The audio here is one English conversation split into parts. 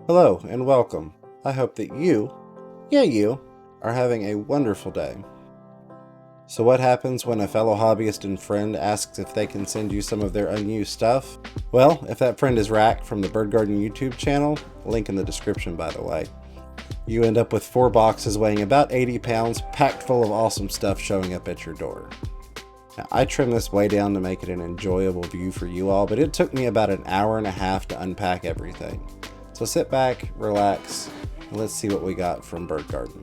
Hello and welcome. I hope that you, are having a wonderful day. So what happens when a fellow hobbyist and friend asks if they can send you some of their unused stuff? Well, if that friend is Rack from the Bird Garden YouTube channel, link in the description by the way, you end up with 4 boxes weighing about 80 pounds packed full of awesome stuff showing up at your door. Now, I trimmed this way down to make it an enjoyable view for you all, but it took me about an hour and a half to unpack everything. So sit back, relax, and let's see what we got from Bird Garden.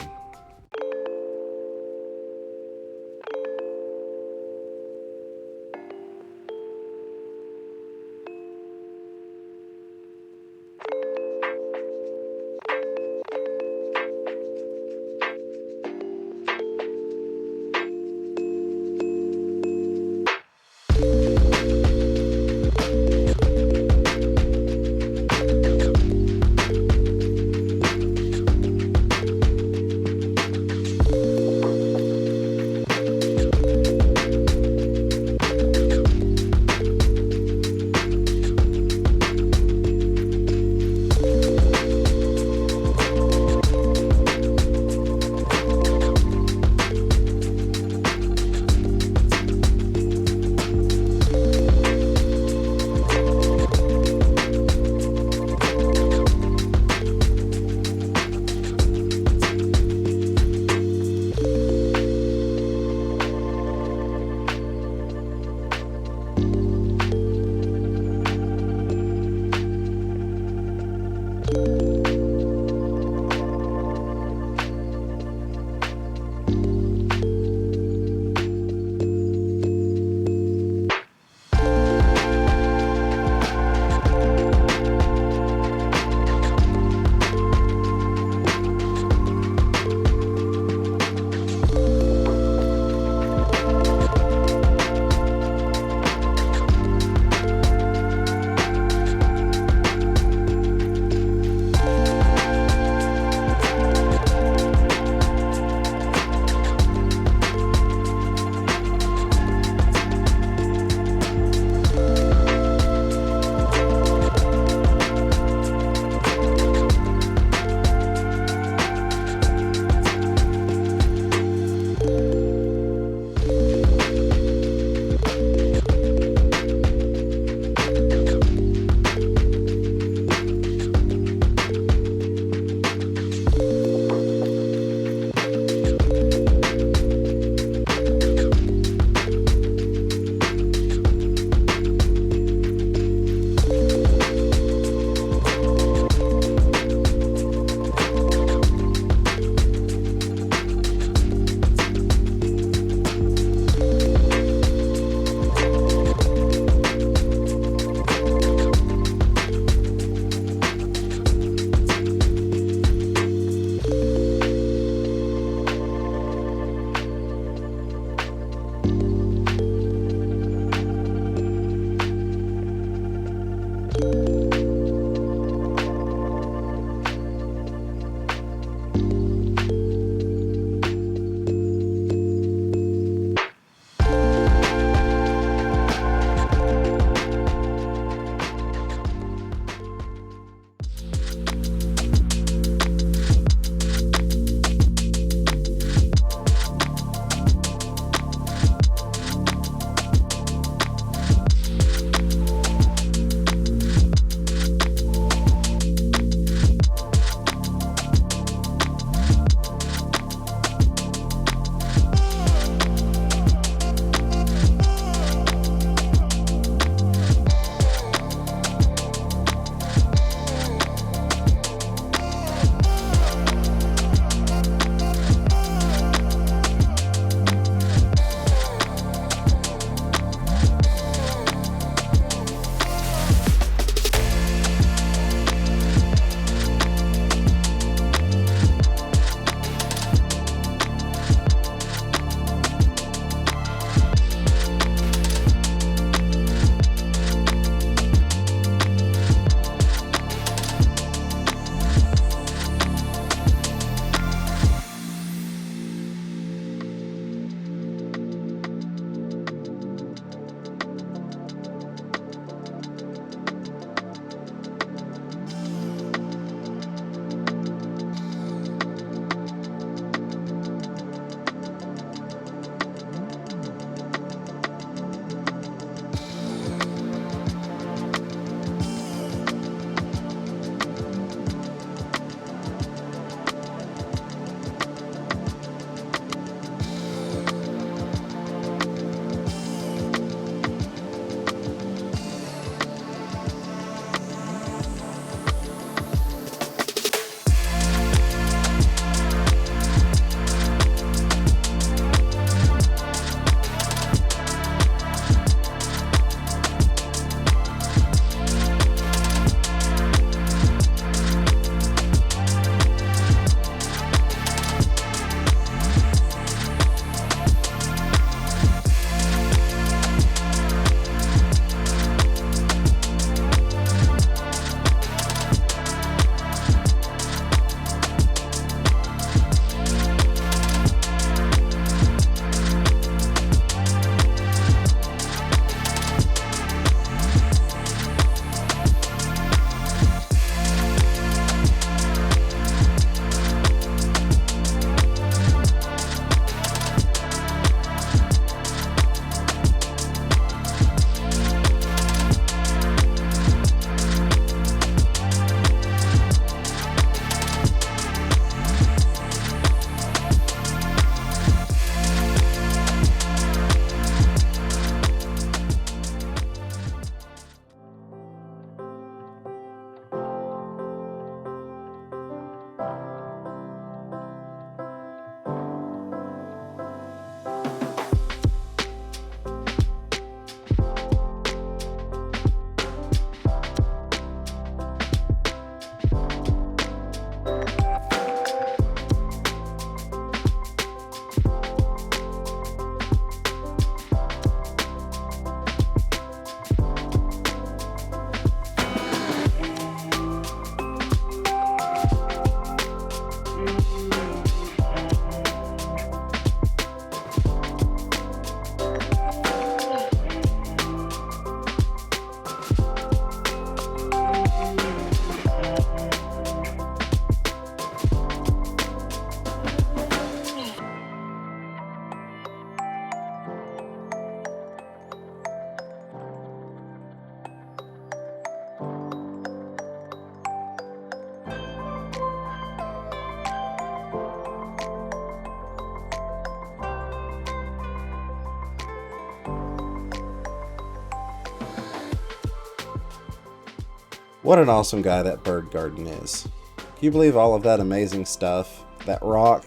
What an awesome guy that Bird Garden is. Can you believe all of that amazing stuff? That rock,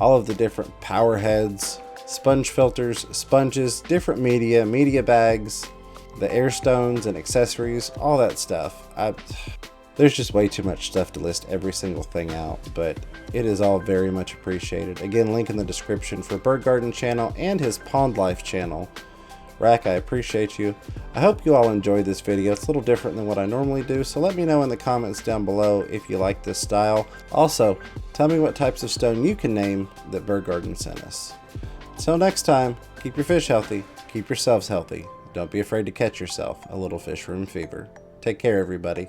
all of the different power heads, sponge filters, sponges, different media bags, the air stones and accessories, all that stuff. There's just way too much stuff to list every single thing out, but it is all very much appreciated. Again, link in the description for Bird Garden channel and his Pond Life channel. Rack, I appreciate you. I hope you all enjoyed this video. It's a little different than what I normally do, so let me know in the comments down below if you like this style. Also, tell me what types of stone you can name that Bird Garden sent us. Until next time, keep your fish healthy, keep yourselves healthy. Don't be afraid to catch yourself a little fish room fever. Take care, everybody.